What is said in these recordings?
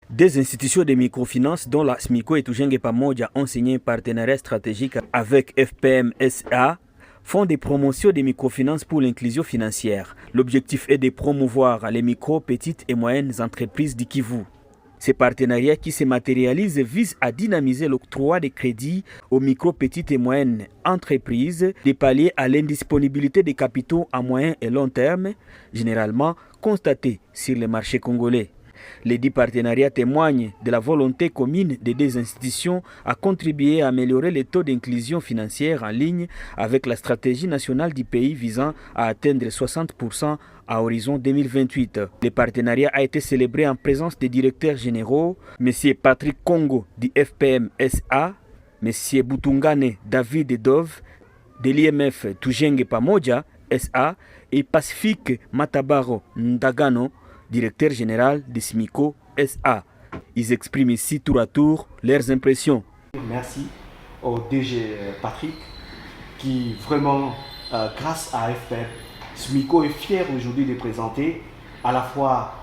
Des institutions de microfinance dont la SMICO et Tujenge Pamoja ont signé un partenariat stratégique avec FPM SA font des promotions des microfinances pour l'inclusion financière. L'objectif est de promouvoir les micro, petites et moyennes entreprises du Kivu. Ces partenariats qui se matérialisent visent à dynamiser l'octroi de crédits aux micro, petites et moyennes entreprises, de pallier à l'indisponibilité des capitaux à moyen et long terme, généralement constatée sur le marché congolais. Les 10 partenariats témoignent de la volonté commune des deux institutions à contribuer à améliorer les taux d'inclusion financière en ligne avec la stratégie nationale du pays visant à atteindre 60% à horizon 2028. Le partenariat a été célébré en présence des directeurs généraux, M. Patrick Congo du FPM SA, M. Boutungane David Dove de l'IMF Tujenge Pamoja SA et Pacifique Matabaro Ndagano, directeur général de SMICO SA. Ils expriment ici tour à tour leurs impressions. Merci au DG Patrick qui vraiment, grâce à FPM, SMICO est fier aujourd'hui de présenter à la fois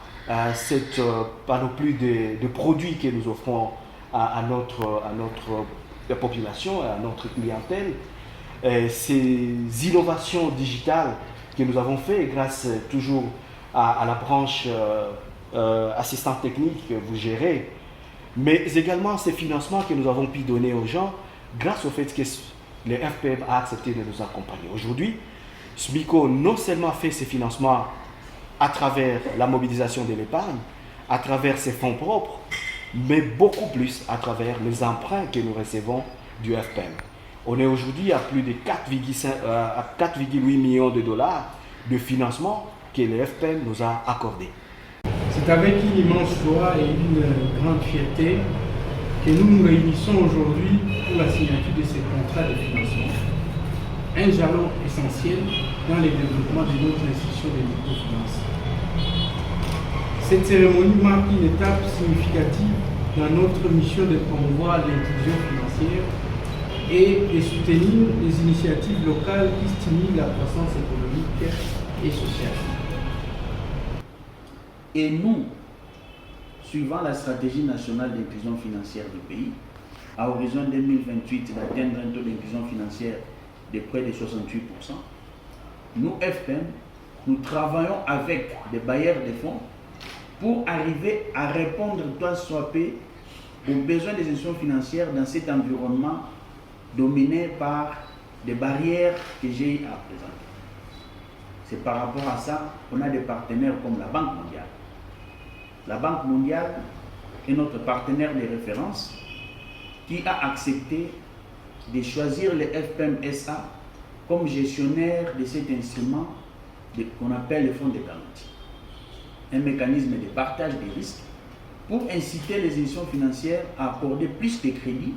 cette panoplie de produits que nous offrons à notre population, à notre clientèle, ces innovations digitales que nous avons fait grâce toujours à la branche assistante technique que vous gérez, mais également ces financements que nous avons pu donner aux gens grâce au fait que le FPM a accepté de nous accompagner. Aujourd'hui, SMICO non seulement fait ces financements à travers la mobilisation de l'épargne, à travers ses fonds propres, mais beaucoup plus à travers les emprunts que nous recevons du FPM. On est aujourd'hui à plus de 4,8 millions de dollars de financement que le FPM nous a accordé. C'est avec une immense joie et une grande fierté que nous nous réunissons aujourd'hui pour la signature de ces contrats de financement, un jalon essentiel dans le développement de notre institution de microfinance. Cette cérémonie marque une étape significative dans notre mission de promouvoir l'inclusion financière et de soutenir les initiatives locales qui stimulent la croissance économique et sociale. Et nous, suivant la stratégie nationale d'inclusion financière du pays, à horizon 2028 d'atteindre un taux d'inclusion financière de près de 68%, nous, FPM, nous travaillons avec des bailleurs de fonds pour arriver à répondre tant soit peu aux besoins des institutions financières dans cet environnement dominé par des barrières que j'ai à présenter. C'est par rapport à ça qu'on a des partenaires comme la Banque mondiale. La Banque mondiale est notre partenaire de référence qui a accepté de choisir le FPM SA comme gestionnaire de cet instrument qu'on appelle le fonds de garantie. Un mécanisme de partage des risques pour inciter les institutions financières à accorder plus de crédits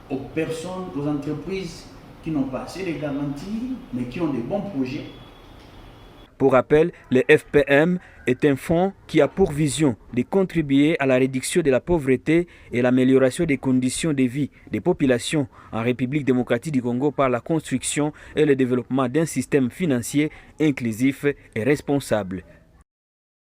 aux personnes, aux entreprises qui n'ont pas assez de garanties, mais qui ont de bons projets. Pour rappel, le FPM est un fonds qui a pour vision de contribuer à la réduction de la pauvreté et l'amélioration des conditions de vie des populations en République démocratique du Congo par la construction et le développement d'un système financier inclusif et responsable.